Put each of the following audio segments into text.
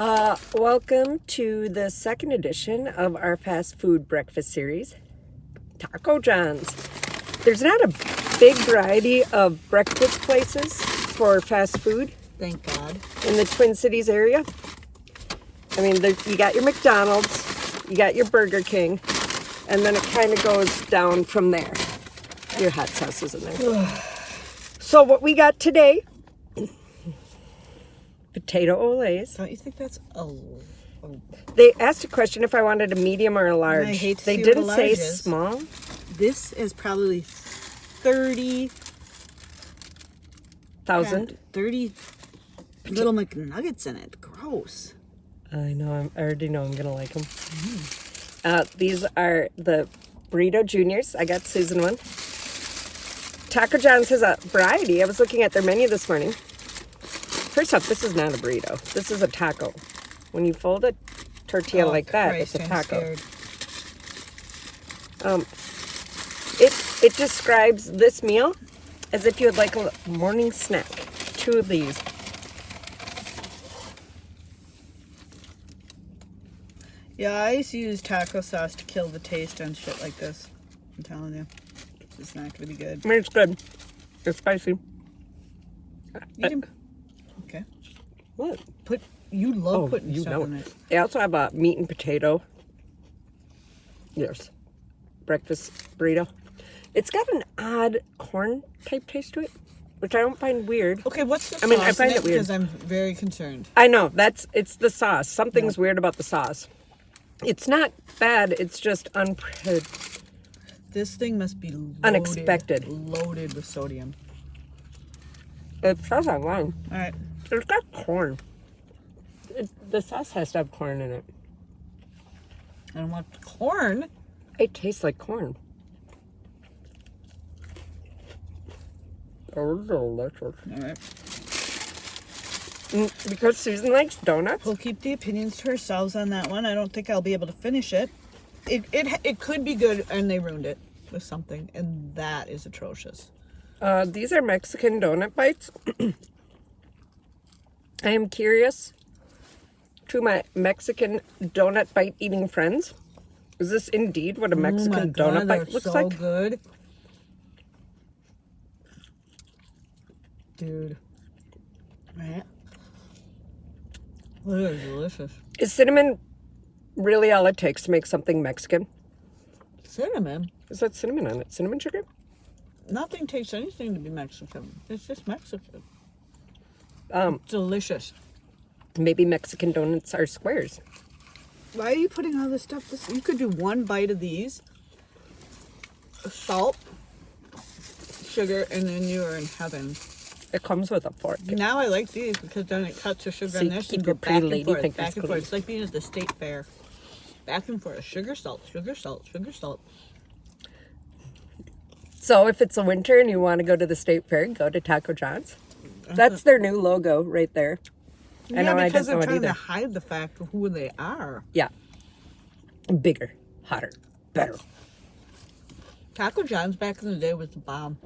Welcome to the second edition of our fast food breakfast series, Taco John's. There's not a big variety of breakfast places for fast food. Thank God. In the Twin Cities area. I mean, you got your McDonald's, you got your Burger King, and then it kind of goes down from there. Your hot sauce is in there. So what we got today, potato olays. Don't you think that's a... They asked a question if I wanted a medium or a large. I hate to they see didn't what a say large is. small. This is probably 30,000. 30 little McNuggets in it. Gross. I know. I already know I'm gonna like them. These are the Burrito Juniors. I got Susan one. Taco John's has a variety. I was looking at their menu this morning. First off, this is not a burrito. This is a taco. When you fold a tortilla like that, Christ, it's a I'm taco. scared. It describes this meal as if you would like a morning snack. 2 of these. Yeah, I used to use taco sauce to kill the taste on shit like this. I'm telling you. It's not going to be good. I mean, it's good. It's spicy. Eat 'em. Okay. What? You love putting stuff in it. They also have a meat and potato. Yes. Breakfast burrito. It's got an odd corn type taste to it, which I don't find weird. Okay, what's the sauce? I mean, I find in it weird. Because I'm very concerned. I know. It's the sauce. Something's weird about the sauce. It's not bad. It's just This thing must be loaded, unexpected. Loaded with sodium. It says online. All right. It's got corn. The sauce has to have corn in it. I don't want corn. It tastes like corn. Oh, delicious. All right. Because Susan likes donuts. We'll keep the opinions to ourselves on that one. I don't think I'll be able to finish it. It could be good, and they ruined it with something, and that is atrocious. These are Mexican donut bites. I am curious to my Mexican donut bite eating friends. Is this indeed what a Mexican donut bite looks like? So good. Dude. Right. They're delicious. Is cinnamon really all it takes to make something Mexican? Cinnamon? Is that cinnamon on it? Cinnamon sugar? Nothing takes anything to be Mexican. It's just Mexican. Delicious. Maybe Mexican donuts are squares. Why are you putting all this stuff? You could do one bite of these, salt, sugar, and then you are in heaven. It comes with a fork. Now I like these because then it cuts the sugar So in you this keep and your go pretty back and lady forth, fingers back and forth. clean. It's like being at the state fair. Back and forth. Sugar, salt, sugar, salt, sugar, salt. So if it's a winter and you want to go to the state fair, go to Taco John's. That's their new logo right there. I know, because I didn't know they're it trying either. to hide the fact of who they are. Yeah. Bigger, hotter, better. Taco John's back in the day was the bomb.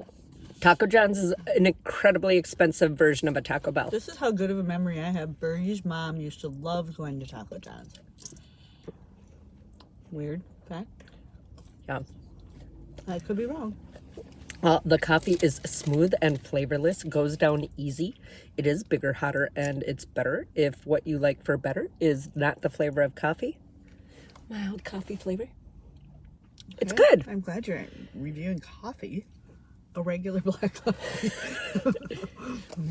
Taco John's is an incredibly expensive version of a Taco Bell. This is how good of a memory I have. Birdie's mom used to love going to Taco John's. Weird fact. Yeah. I could be wrong. Well, the coffee is smooth and flavorless, goes down easy. It is bigger, hotter, and it's better if what you like for better is not the flavor of coffee. Mild coffee flavor. It's good. I'm glad you're reviewing coffee. A regular black coffee.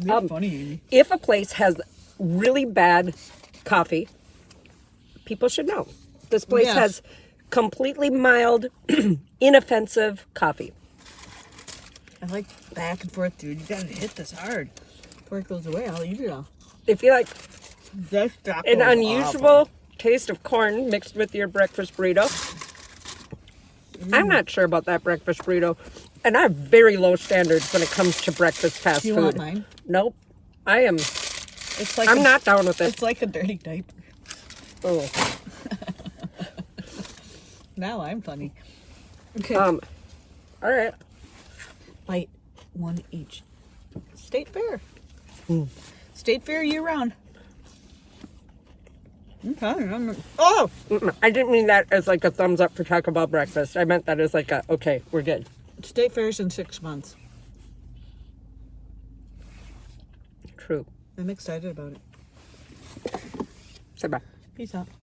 You're funny, Amy. If a place has really bad coffee, people should know. This place Yes. has completely mild, inoffensive coffee. I like back and forth, dude. You gotta hit this hard. Before it goes away, I'll eat it all. If you like This taco an is unusual awful. taste of corn mixed with your breakfast burrito, I'm not sure about that breakfast burrito. And I have very low standards when it comes to breakfast fast You food. want mine? Nope. I'm It's like not down with it. It's like a dirty diaper. Oh. Now I'm funny. Okay. All right. Bite one each. State fair. State fair year round. Okay. Oh! I didn't mean that as like a thumbs up for Taco Bell breakfast. I meant that as like a, okay, we're good. State fair's in 6 months. True. I'm excited about it. Say bye. Peace out.